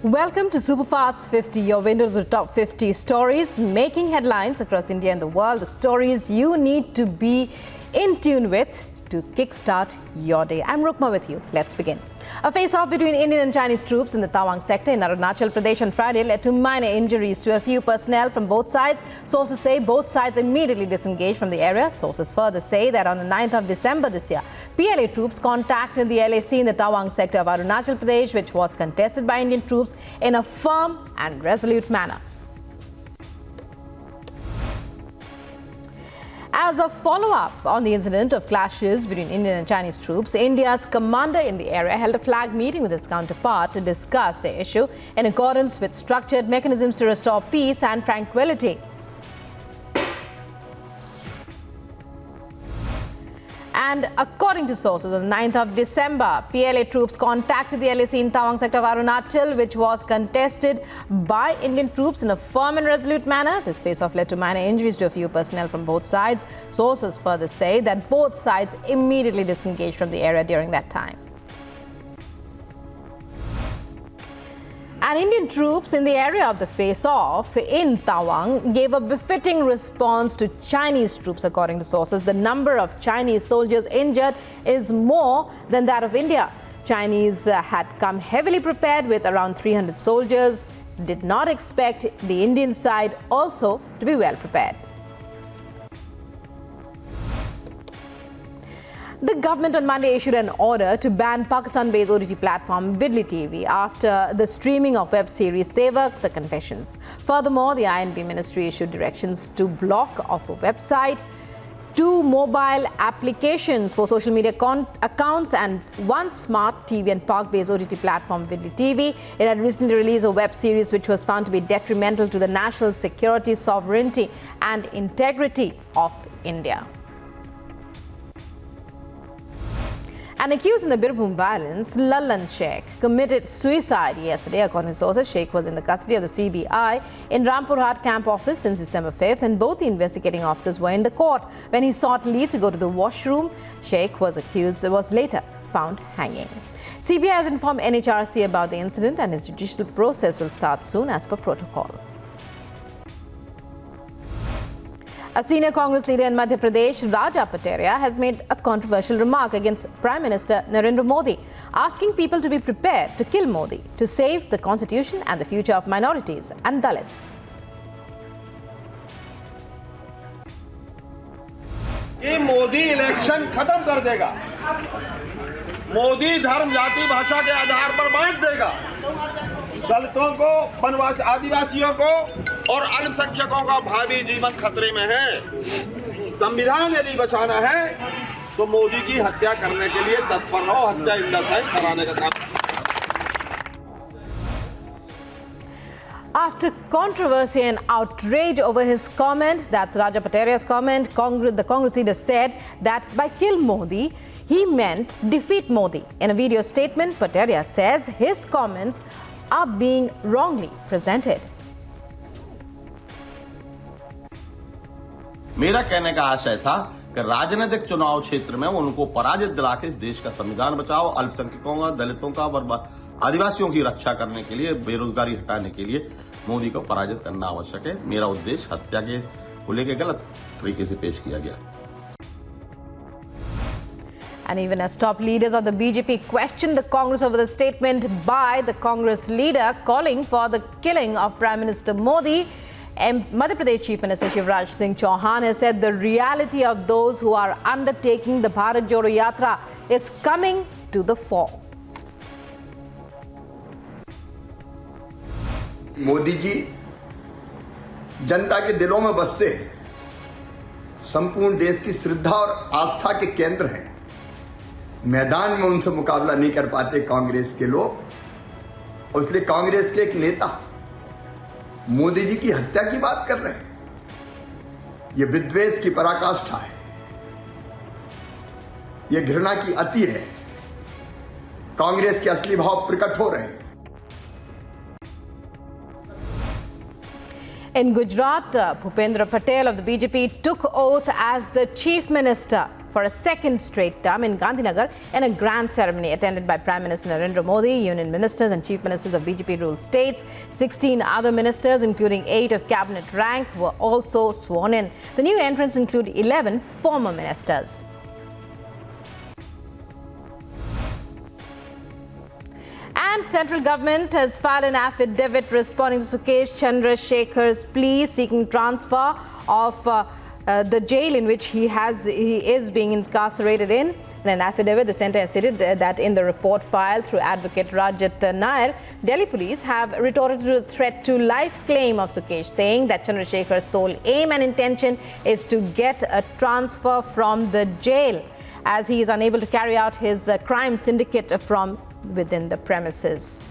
Welcome to Superfast 50, your window to the top 50 stories making headlines across India and the world. The stories you need to be in tune with to kickstart your day. I'm Rukma with you. Let's begin. A face-off between Indian and Chinese troops in the Tawang sector in Arunachal Pradesh on Friday led to minor injuries to a few personnel from both sides. Sources say both sides immediately disengaged from the area. Sources further say that on the 9th of December this year, PLA troops contacted the LAC in the Tawang sector of Arunachal Pradesh, which was contested by Indian troops in a firm and resolute manner. As a follow-up on the incident of clashes between Indian and Chinese troops, India's commander in the area held a flag meeting with his counterpart to discuss the issue in accordance with structured mechanisms to restore peace and tranquility. And according to sources, on the 9th of December, PLA troops contacted the LAC in Tawang sector of Arunachal, which was contested by Indian troops in a firm and resolute manner. This face-off led to minor injuries to a few personnel from both sides. Sources further say that both sides immediately disengaged from the area during that time. And Indian troops in the area of the face-off in Tawang gave a befitting response to Chinese troops. According to sources, the number of Chinese soldiers injured is more than that of India. Chinese had come heavily prepared with around 300 soldiers. Did not expect the Indian side also to be well prepared. The government on Monday issued an order to ban Pakistan-based OTT platform Vidli TV after the streaming of web series Sevak, The Confessions. Furthermore, the INB ministry issued directions to block off a website, 2 mobile applications for social media accounts and 1 smart TV and Pak-based OTT platform Vidli TV. It had recently released a web series which was found to be detrimental to the national security, sovereignty and integrity of India. And accused in the BIRBHUM violence, Lallan Sheikh committed suicide yesterday. According to sources, Sheikh was in the custody of the CBI in Rampurhat camp office since December 5th, and both the investigating officers were in the court. When he sought leave to go to the washroom, Sheikh was later found hanging. CBI has informed NHRC about the incident, and his judicial process will start soon as per protocol. A senior Congress leader in Madhya Pradesh, Raja Pateria, has made a controversial remark against Prime Minister Narendra Modi, asking people to be prepared to kill Modi to save the constitution and the future of minorities and Dalits. ये Modi election खत्म कर देगा, मोदी धर्म जाति भाषा के आधार पर बांट देगा, दलितों को, वनवासी आदिवासियों को और अल्पसंख्यकों का भावी जीवन खतरे में है। संविधान यदि बचाना है तो मोदी की हत्या करने के लिए तत्पर रहो, हत्या इंदस कराने का काम। After controversy and outrage over his comment, that's Raja Pateria's comment, the Congress leader said that by kill Modi, he meant defeat Modi. In a video statement, Pateria says his comments are being wrongly presented. मेरा कहने का आशय था कि राजनीतिक चुनाव क्षेत्र में उनको पराजित दिला के इस देश का संविधान बचाओ, अल्पसंख्यकों का, दलितों का और आदिवासियों की रक्षा करने के लिए, बेरोजगारी हटाने के लिए मोदी को पराजित करना आवश्यक है। मेरा उद्देश्य हत्या के को लेकर गलत तरीके से पेश किया गया। And even as top leaders of the BJP questioned the Congress over the statement by the Congress leader calling for the killing of Prime Minister Modi, Madhya Pradesh Chief Minister Shivraj Singh Chauhan has said the reality of those who are undertaking the Bharat Jodo Yatra is coming to the fore. Modi ji जनता के दिलों में बसते हैं, संपूर्ण देश की श्रद्धा और आस्था के केंद्र हैं। मैदान में उनसे मुकाबला नहीं कर पाते कांग्रेस के लोग, और इसलिए कांग्रेस के एक नेता मोदी जी की हत्या की बात कर रहे हैं। यह विद्वेष की पराकाष्ठा है, यह घृणा की अति है। कांग्रेस के असली भाव प्रकट हो रहे हैं। In Gujarat, Bhupendra Patel of the BJP took oath as the Chief Minister for a second straight term in Gandhinagar in a grand ceremony attended by Prime Minister Narendra Modi, union ministers and chief ministers of BJP-ruled states. 16 other ministers, including 8 of cabinet rank, were also sworn in. The new entrants include 11 former ministers. And central government has filed an affidavit responding to Sukesh Chandrasekhar's plea seeking transfer of the jail in which he is being incarcerated in. In an affidavit, the centre has stated that in the report filed through Advocate Rajat Nair, Delhi police have retorted to the threat to life claim of Sukesh, saying that Chandrasekhar's sole aim and intention is to get a transfer from the jail, as he is unable to carry out his crime syndicate from within the premises.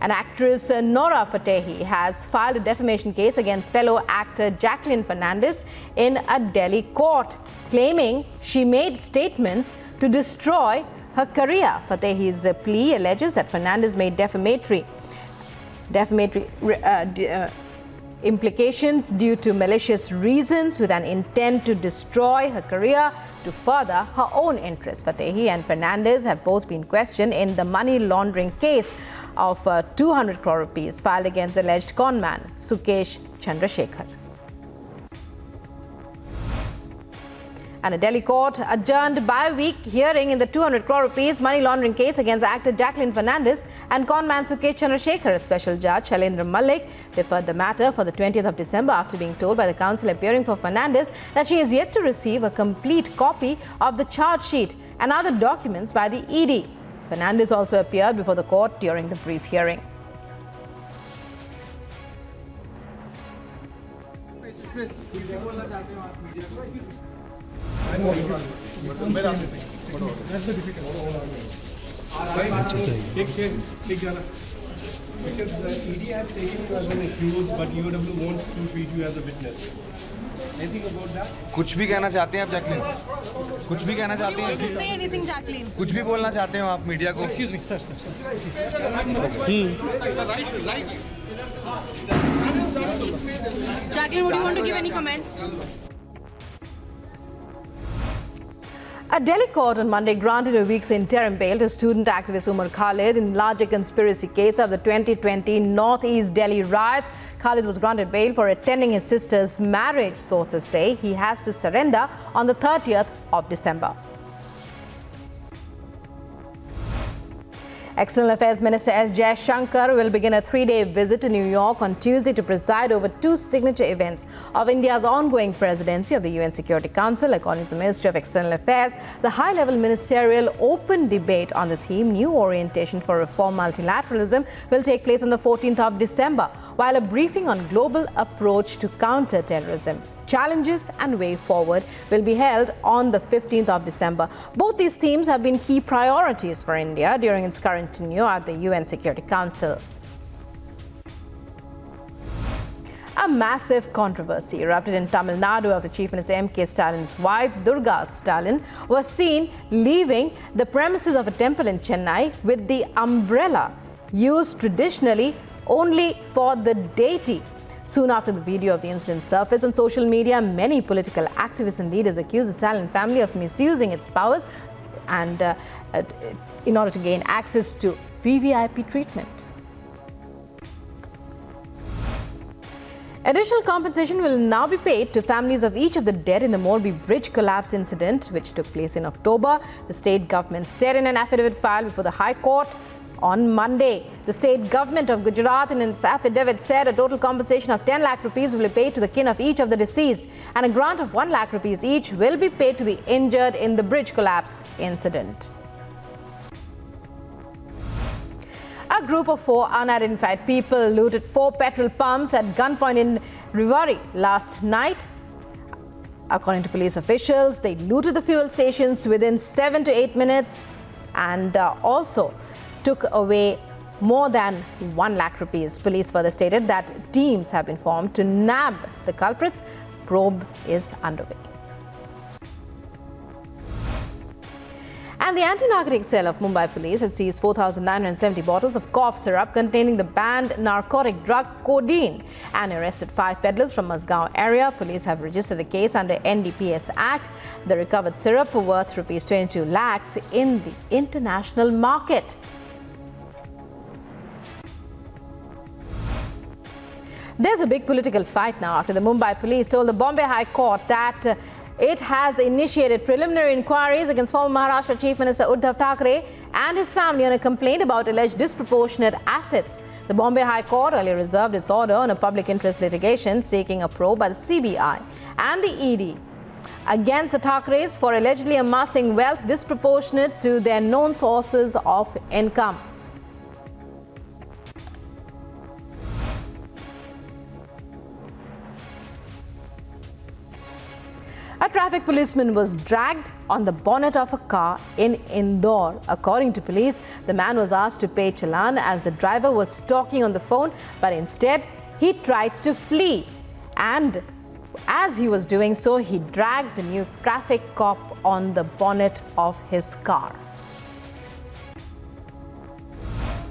And actress NORA FATEHI has filed a defamation case against fellow actor JACQUELINE Fernandez in a Delhi court, claiming she made statements to destroy her career. FATEHI's plea alleges that Fernandez made defamatory implications due to malicious reasons with an intent to destroy her career to further her own interests. FATEHI and Fernandez have both been questioned in the money laundering case of 200 crore rupees filed against alleged conman Sukesh Chandrasekhar. And a Delhi court adjourned by-week hearing in the 200 crore rupees money laundering case against actor JACQUELINE Fernandez and conman Sukesh Chandrasekhar. A special judge, Shalendra Malik, deferred the matter for the 20th of December after being told by the counsel appearing for Fernandez that she is yet to receive a complete copy of the charge sheet and other documents by the ED. Fernandez also appeared before the court during the brief hearing. Because ED has taken you as an accused, but UDDHAV wants to treat you as a witness. Anything about that? कुछ भी कहना चाहते हैं आप Jacqueline? कुछ भी कहना चाहते हैं? Say anything, Jacqueline. कुछ भी बोलना चाहते हो आप मीडिया को? Excuse me, sir. Jacqueline, would you want to give any comments? A Delhi court on Monday granted a week's interim bail to student activist UMAR KHALID in larger conspiracy case of the 2020 Northeast Delhi riots. KHALID was granted bail for attending his sister's marriage. Sources say he has to surrender on the 30th of December. External Affairs Minister S. Jaishankar will begin a 3-day visit to New York on Tuesday to preside over 2 signature events of India's ongoing presidency of the UN Security Council. According to the Ministry of External Affairs, the high-level ministerial open debate on the theme New Orientation for Reform Multilateralism will take place on the 14th of December, while a briefing on global approach to counter-terrorism, challenges and way forward will be held on the 15th of December. Both these themes have been key priorities for India during its current tenure at the UN Security Council. A massive controversy erupted in Tamil Nadu after Chief Minister M.K. Stalin's wife, Durga Stalin, was seen leaving the premises of a temple in Chennai with the umbrella used traditionally only for the deity. Soon after the video of the incident surfaced on social media, many political activists and leaders accused the Stalin family of misusing its powers and in order to gain access to VVIP treatment. Additional compensation will now be paid to families of each of the dead in the Morbi bridge collapse incident, which took place in October. The state government said in an affidavit filed before the High Court on Monday. The state government of Gujarat in its affidavit said a total compensation of 10 lakh rupees will be paid to the kin of each of the deceased, and a grant of 1 lakh rupees each will be paid to the injured in the bridge collapse incident. A group of 4 unidentified people looted 4 petrol pumps at gunpoint in Rewari last night. According to police officials, they looted the fuel stations within 7 to 8 minutes and also took away more than 1 lakh rupees. Police further stated that teams have been formed to nab the culprits. Probe is underway. And the anti-narcotics cell of Mumbai police have seized 4,970 bottles of cough syrup containing the banned narcotic drug codeine and arrested 5 peddlers from Mazgaon area. Police have registered a case under NDPS Act. The recovered syrup worth rupees 22 lakhs in the international market. There's a big political fight now after the Mumbai police told the Bombay High Court that it has initiated preliminary inquiries against former Maharashtra Chief Minister Uddhav Thackeray and his family on a complaint about alleged disproportionate assets. The Bombay High Court earlier reserved its order on a public interest litigation seeking a probe by the CBI and the ED against the Thackerays for allegedly amassing wealth disproportionate to their known sources of income. A traffic policeman was dragged on the bonnet of a car in Indore. According to police, the man was asked to pay challan as the driver was talking on the phone, but instead he tried to flee. And as he was doing so, he dragged the new traffic cop on the bonnet of his car.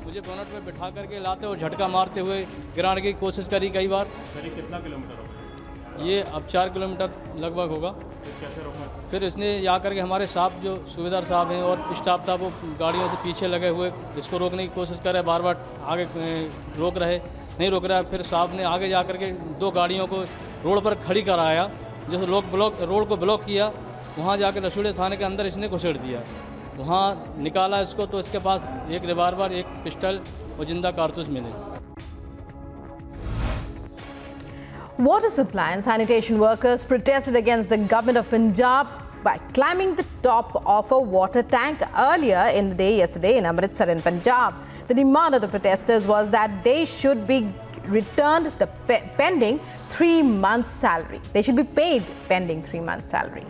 मुझे bonnet में बिठा करके लाते और झटका मारते हुए गिराने की कोशिश करी कई बार। करीब कितना किलोमीटर होगा? ये अब 4 किलोमीटर लगभग होगा। कैसे रोकना? फिर इसने यहाँ करके हमारे साहब जो सूबेदार साहब हैं और स्टाफ था वो गाड़ियों से पीछे लगे हुए इसको रोकने की कोशिश कर रहे, बार बार आगे रोक रहे, नहीं रोक रहा। फिर साहब ने आगे जा करके 2 गाड़ियों को रोड पर खड़ी कराया, जैसे रोड को ब्लॉक किया, वहाँ जाकर रसूड़े थाने के अंदर इसने घुसेड़ दिया। वहाँ निकाला इसको तो इसके पास एक रिवाल्वर, एक पिस्टल और जिंदा कारतूस मिले। Water supply and sanitation workers protested against the government of Punjab by climbing the top of a water tank earlier in the day yesterday in Amritsar in Punjab. The demand of the protesters was that they should be returned the pending 3 months' salary. They should be paid pending 3 months' salary.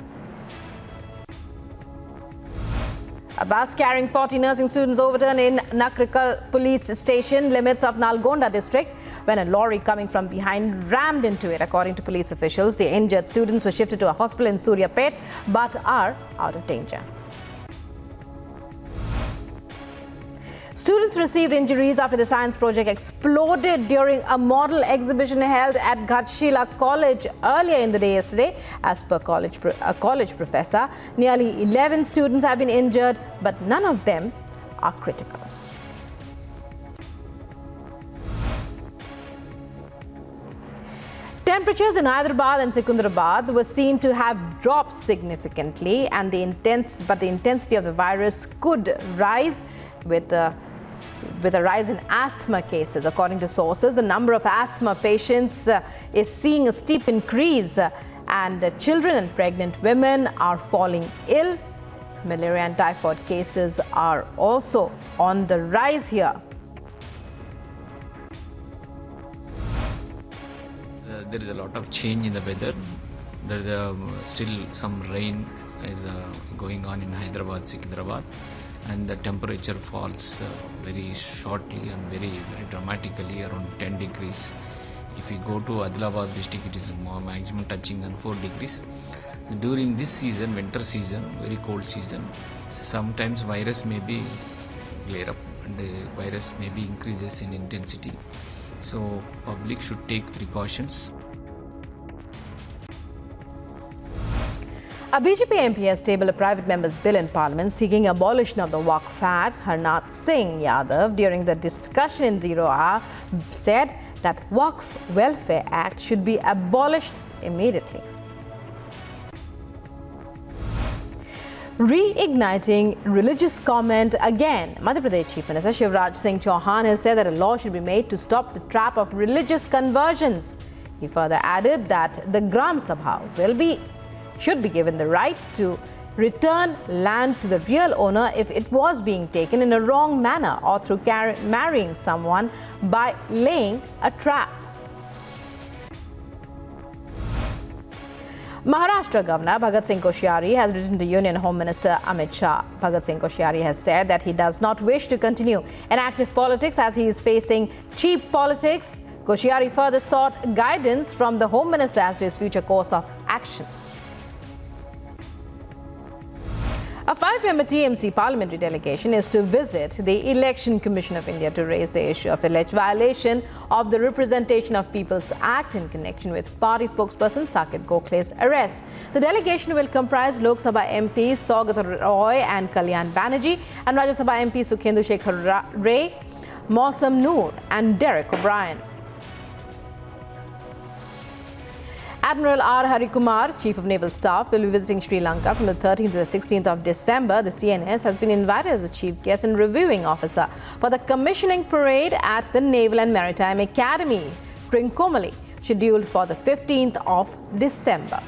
A bus carrying 40 nursing students overturned in Nakrikal police station limits of Nalgonda district when a lorry coming from behind rammed into it. According to police officials, the injured students were shifted to a hospital in Suryapet but are out of danger. Students received injuries after the science project exploded during a model exhibition held at Ghatshila College earlier in the day yesterday. As per a college professor, nearly 11 students have been injured, but none of them are critical. Temperatures in Hyderabad and Secunderabad were seen to have dropped significantly, and the intensity of the virus could rise with a rise in asthma cases. According to sources, the number of asthma patients is seeing a steep increase, and children and pregnant women are falling ill. Malaria and typhoid cases are also on the rise here. There is a lot of change in the weather. There is still some rain is going on in Hyderabad, Secunderabad, and the temperature falls very shortly and very dramatically, around 10 degrees. If you go to Adilabad district, it is maximum touching on 4 degrees. During this season, winter season, very cold season, sometimes virus may be flare up and the virus may be increases in intensity. So public should take precautions. A BJP MP has tabled a private member's bill in Parliament seeking abolition of the WAQF Act. Harnath Singh Yadav, during the discussion in Zero Hour, said that WAQF Welfare Act should be abolished immediately. Reigniting religious comment again, Madhya Pradesh Chief Minister Shivraj Singh Chauhan has said that a law should be made to stop the trap of religious conversions. He further added that the Gram Sabha should be given the right to return land to the real owner if it was being taken in a wrong manner or through marrying someone by laying a trap. Maharashtra Governor Bhagat Singh Koshyari has written to Union Home Minister Amit Shah. Bhagat Singh Koshyari has said that he does not wish to continue in active politics as he is facing cheap politics. Koshyari further sought guidance from the Home Minister as to his future course of action. A 5 member TMC parliamentary delegation is to visit the Election Commission of India to raise the issue of alleged violation of the Representation of People's Act in connection with party spokesperson Sakit Gokhale's arrest. The delegation will comprise Lok Sabha MPs Saugat Roy and Kalyan Banerjee and Rajya Sabha MP Sukhendu Shekhar Ray, Mausam Noor and Derek O'Brien. Admiral R. Harikumar, Chief of Naval Staff, will be visiting Sri Lanka from the 13th to the 16th of December. The CNS has been invited as a chief guest and reviewing officer for the commissioning parade at the Naval and Maritime Academy, Trincomalee, scheduled for the 15th of December.